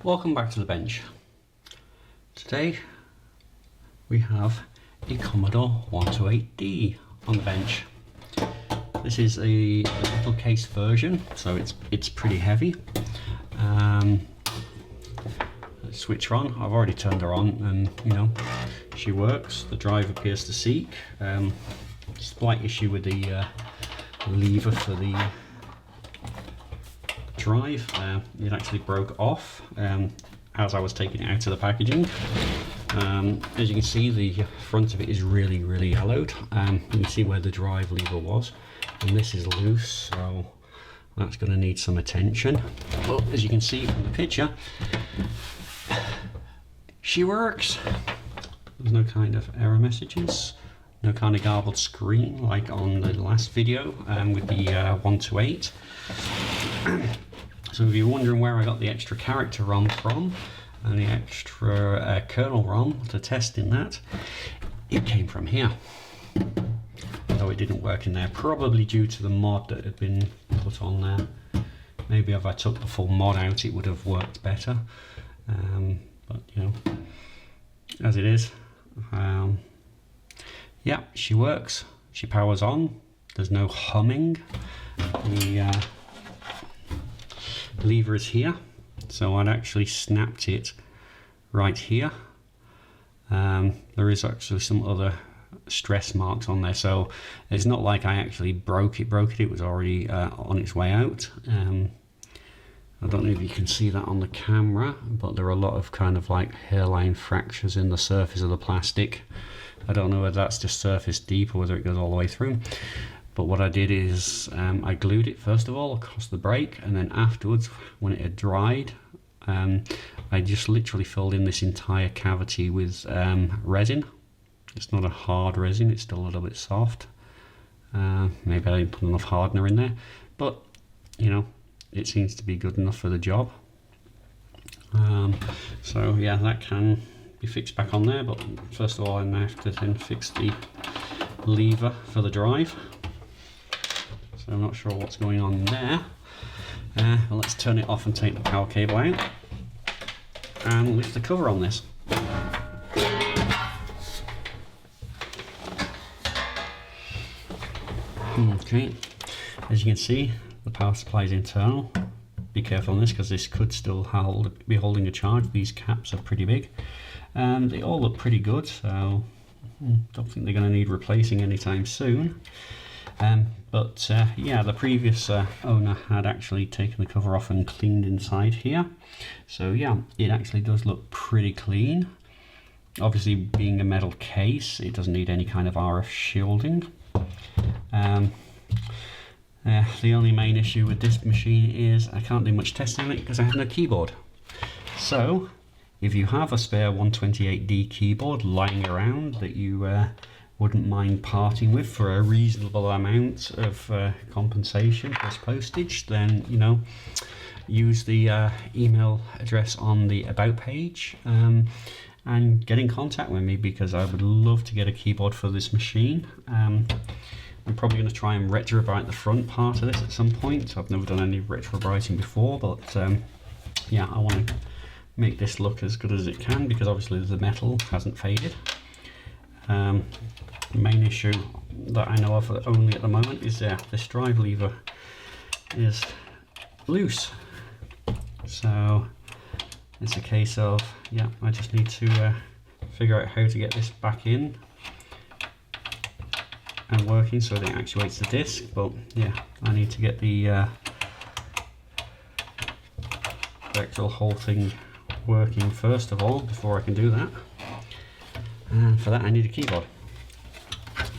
Welcome back to the bench. Today we have a Commodore 128D on the bench. This is a little case version, so it's pretty heavy. Switch her on. I've already turned her on, and you know she works. The drive appears to seek. Slight issue with the lever for the drive. It actually broke off as I was taking it out of the packaging. As you can see, the front of it is really yellowed. You can see where the drive lever was, and this is loose, so that's going to need some attention. But as you can see from the picture, she works. There's no kind of error messages, no kind of garbled screen like on the last video with the 128. So if you're wondering where I got the extra character ROM from and the extra kernel ROM to test in that, it came from here. Though it didn't work in there, probably due to the mod that had been put on there. Maybe if I took the full mod out, it would have worked better. But you know, as it is, yeah, she works. She powers on. There's no humming. The lever is here, so I'd actually snapped it right here. There is actually some other stress marks on there, so it's not like I actually broke it. It was already on its way out. I don't know if you can see that on the camera, but there are a lot of kind of like hairline fractures in the surface of the plastic. I don't know whether that's just surface deep or whether it goes all the way through. But what I did is I glued it first of all across the brake, and then afterwards, when it had dried, I just literally filled in this entire cavity with resin. It's not a hard resin, it's still a little bit soft. Maybe I didn't put enough hardener in there, but you know, it seems to be good enough for the job. So yeah, that can be fixed back on there, but first of all I now have to then fix the lever for the drive. So I'm not sure what's going on there. Well, let's turn it off and take the power cable out and lift the cover on this. Okay, as you can see, the power supply is internal. Be careful on this because this could still be holding a charge. These caps are pretty big. They all look pretty good, so don't think they're going to need replacing anytime soon. But yeah, the previous owner had actually taken the cover off and cleaned inside here. So yeah, it actually does look pretty clean. Obviously, being a metal case, it doesn't need any kind of RF shielding. The only main issue with this machine is I can't do much testing on it because I have no keyboard. So if you have a spare 128D keyboard lying around that you wouldn't mind parting with for a reasonable amount of compensation plus postage, then you know, use the email address on the about page and get in contact with me, because I would love to get a keyboard for this machine. I'm probably going to try and retrobrite the front part of this at some point. I've never done any retrobriting before, but yeah, I want to make this look as good as it can, because obviously the metal hasn't faded. The main issue that I know of only at the moment is this drive lever is loose. So it's a case of, yeah, I just need to figure out how to get this back in and working so that it actuates the disc. But yeah, I need to get the actual whole thing working first of all before I can do that. And for that I need a keyboard.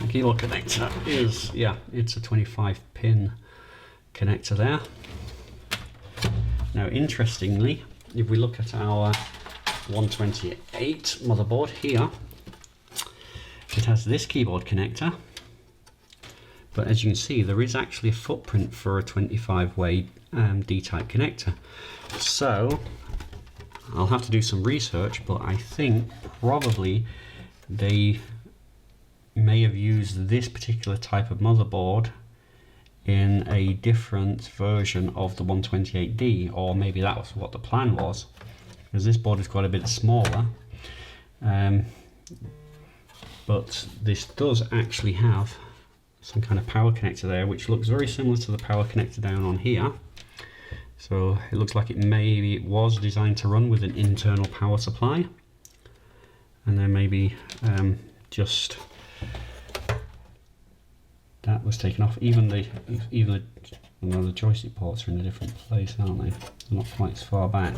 The keyboard connector is, yeah, it's a 25 pin connector there. Now interestingly, if we look at our 128 motherboard here, it has this keyboard connector, but as you can see, there is actually a footprint for a 25-way D-type connector. So I'll have to do some research, but I think probably they may have used this particular type of motherboard in a different version of the 128D, or maybe that was what the plan was. because this board is quite a bit smaller. But this does actually have some kind of power connector there, which looks very similar to the power connector down on here. So it looks like maybe it was designed to run with an internal power supply, and then maybe just that was taken off. Even the joystick ports are in a different place, aren't they? They're not quite as far back.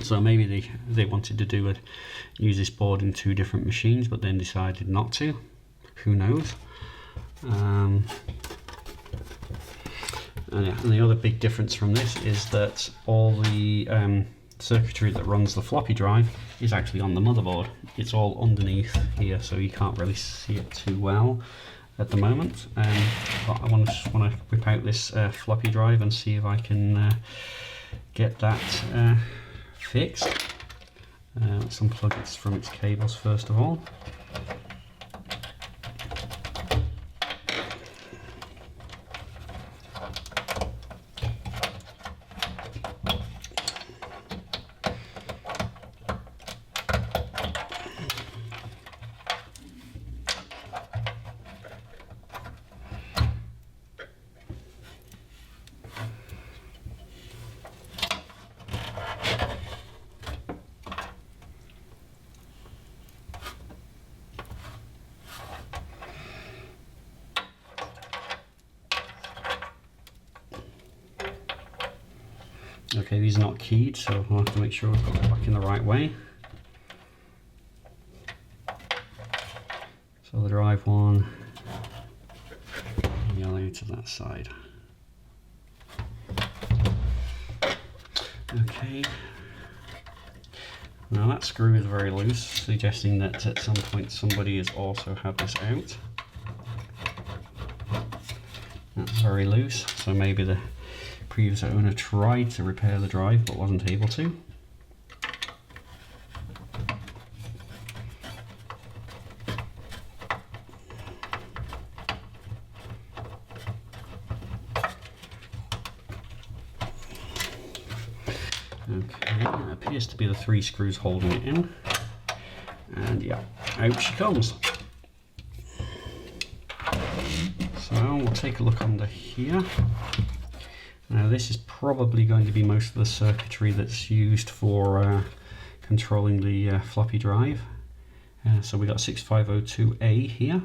So maybe they wanted to use this board in two different machines, but then decided not to. Who knows? And the other big difference from this is that all the circuitry that runs the floppy drive is actually on the motherboard. It's all underneath here, so you can't really see it too well at the moment. But I just want to whip out this floppy drive and see if I can get that fixed. Let's unplug it from its cables first of all. Okay, these are not keyed, so I'll have to make sure we've got it back in the right way. So the drive one, and the LA to that side. Okay. Now that screw is very loose, suggesting that at some point somebody has also had this out. That's very loose, so maybe the previous owner tried to repair the drive but wasn't able to. Okay, that appears to be the 3 screws holding it in, and yeah, out she comes. So we'll take a look under here. Now this is probably going to be most of the circuitry that's used for controlling the floppy drive. So we got 6502A here.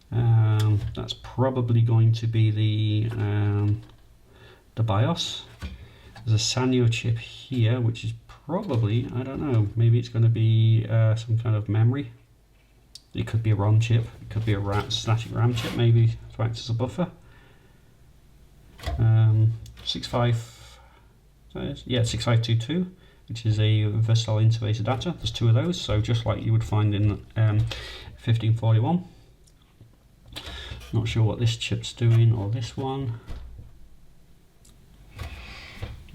That's probably going to be the BIOS. There's a Sanyo chip here, which is probably, I don't know, maybe it's going to be some kind of memory. It could be a ROM chip, it could be a static RAM chip, maybe to act as a buffer. 6522, which is a versatile interface adapter. There's 2 of those, so just like you would find in 1541. Not sure what this chip's doing, or this one.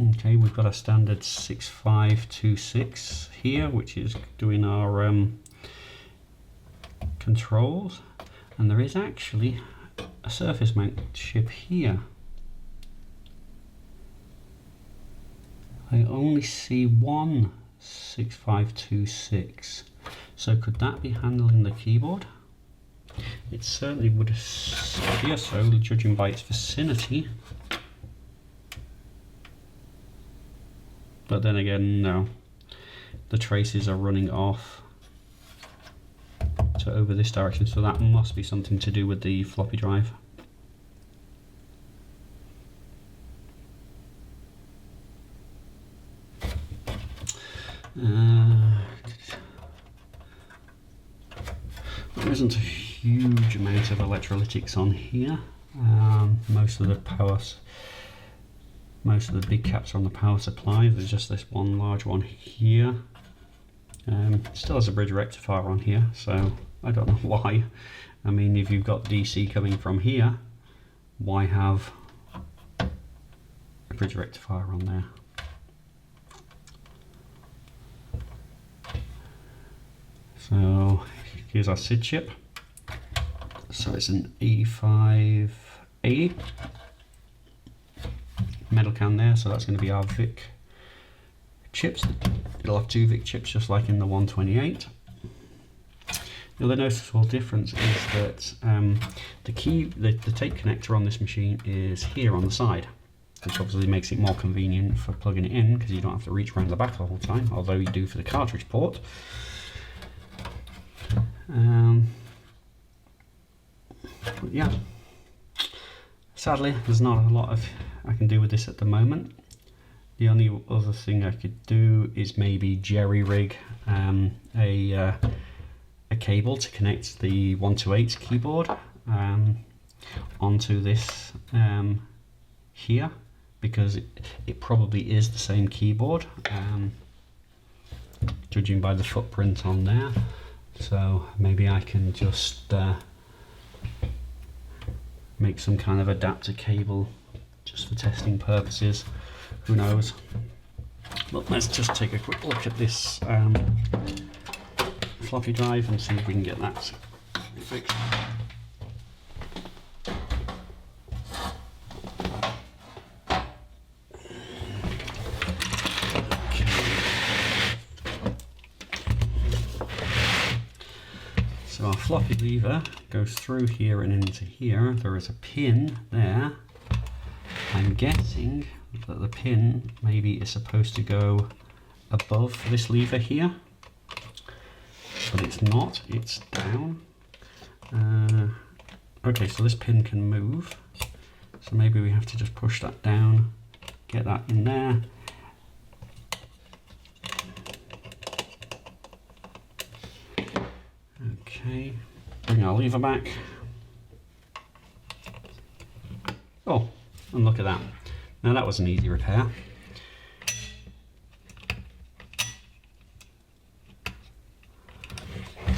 Okay, we've got a standard 6526 here, which is doing our controls, and there is actually a surface mount chip here. I only see one 6526, so could that be handling the keyboard? It certainly would appear so, judging by its vicinity. But then again, no. The traces are running off to over this direction, so that must be something to do with the floppy drive. There isn't a huge amount of electrolytics on here. Most of the big caps are on the power supply. There's just this one large one here. Still has a bridge rectifier on here, so I don't know why. I mean, if you've got DC coming from here, why have a bridge rectifier on there? So here's our SID chip. So it's an E580 metal can there, so that's going to be our VIC chips. It'll have 2 VIC chips just like in the 128. The other noticeable difference is that the tape connector on this machine is here on the side, which obviously makes it more convenient for plugging it in because you don't have to reach around the back the whole time, although you do for the cartridge port. But yeah, sadly there's not a lot I can do with this at the moment. The only other thing I could do is maybe jerry rig a cable to connect the 128 keyboard onto this here, because it probably is the same keyboard, judging by the footprint on there. So maybe I can just make some kind of adapter cable just for testing purposes. Who knows? But let's just take a quick look at this floppy drive and see if we can get that fixed. So our floppy lever goes through here and into here. There is a pin there. I'm guessing that the pin maybe is supposed to go above this lever here, but it's not, it's down. Okay, so this pin can move, so maybe we have to just push that down, get that in there. Okay, bring our lever back. Oh, and look at that. Now that was an easy repair.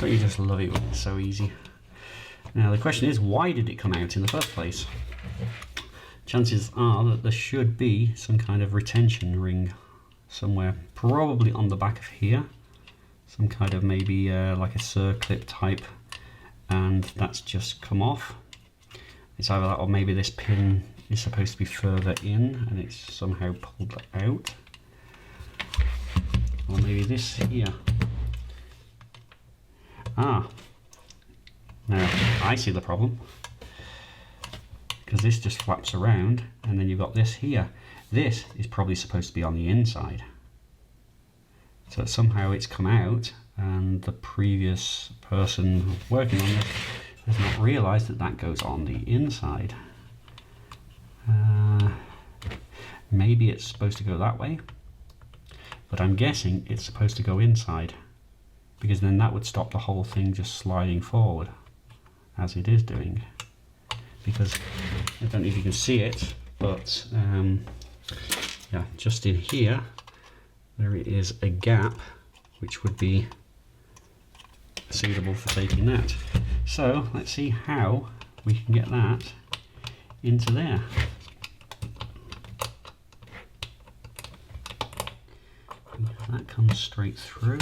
Don't you just love it when it's so easy? Now the question is, why did it come out in the first place? Chances are that there should be some kind of retention ring somewhere, probably on the back of here. Some kind of maybe like a circlip type, and that's just come off. It's either that or maybe this pin is supposed to be further in and it's somehow pulled out. Or maybe this here. Ah, now I see the problem, because this just flaps around and then you've got this here. This is probably supposed to be on the inside. So somehow it's come out and the previous person working on this has not realised that that goes on the inside. Maybe it's supposed to go that way, but I'm guessing it's supposed to go inside, because then that would stop the whole thing just sliding forward as it is doing. Because I don't know if you can see it, but yeah, just in here there is a gap which would be suitable for taking that. So let's see how we can get that into there. That comes straight through.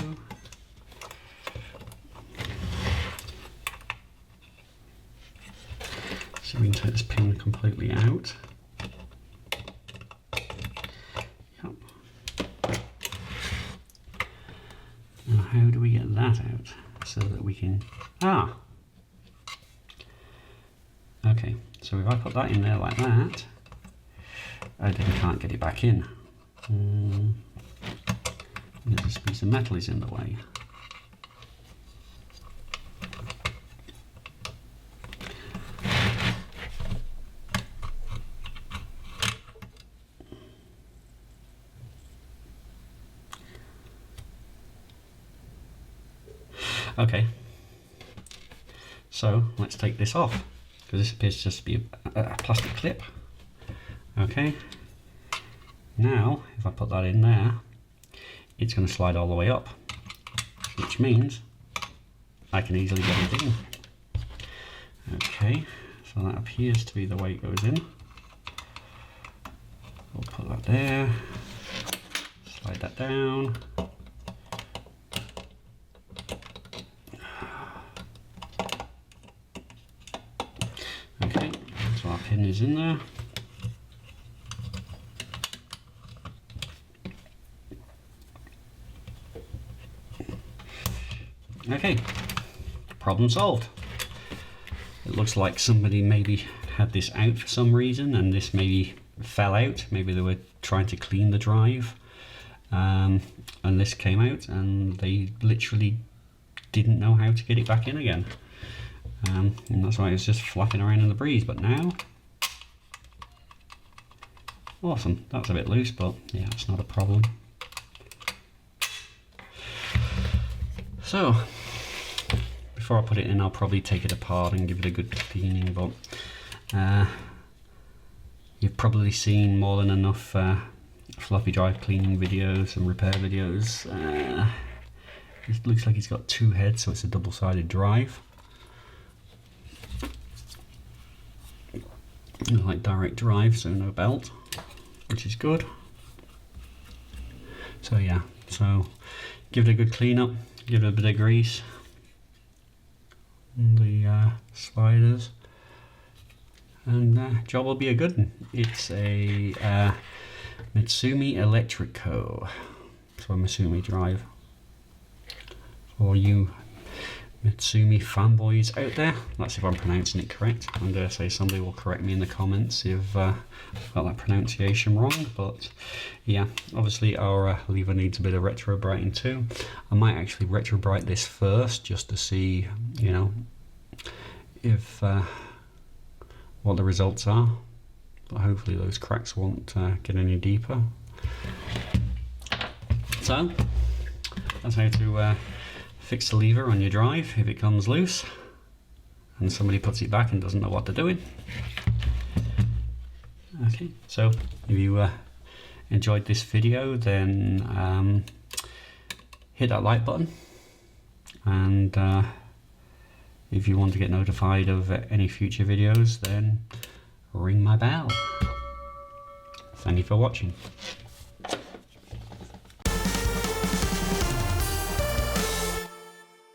So we can take this pin completely out. Yep. Now how do we get that out so that we can... Ah! Okay, so if I put that in there like that, I then can't get it back in. This piece of metal is in the way. Okay, so let's take this off, because this appears just to be a plastic clip. Okay, now if I put that in there, it's going to slide all the way up, which means I can easily get it in. Okay, so that appears to be the way it goes in. We'll put that there, slide that down. Okay, so our pin is in there. Okay, problem solved. It looks like somebody maybe had this out for some reason and this maybe fell out. Maybe they were trying to clean the drive and this came out and they literally didn't know how to get it back in again. And that's why it's just flapping around in the breeze. But now, awesome, that's a bit loose, but yeah, it's not a problem. So before I put it in, I'll probably take it apart and give it a good cleaning, but you've probably seen more than enough floppy drive cleaning videos and repair videos. It looks like it's got two heads, so it's a double-sided drive. Like direct drive, so no belt, which is good. So yeah, so give it a good clean up, give it a bit of grease on the sliders, and job will be a good one. It's a Mitsumi Electric Co. So a Mitsumi drive. For you Mitsumi fanboys out there, that's if I'm pronouncing it correct. I'm going to say somebody will correct me in the comments if I've got that pronunciation wrong, but yeah, obviously our lever needs a bit of retro brighting too. I might actually retro bright this first just to see, you know, if what the results are, but hopefully those cracks won't get any deeper. So that's how to fix the lever on your drive if it comes loose and somebody puts it back and doesn't know what they're doing. Okay, so if you enjoyed this video, then hit that like button, and if you want to get notified of any future videos, then ring my bell. Thank you for watching.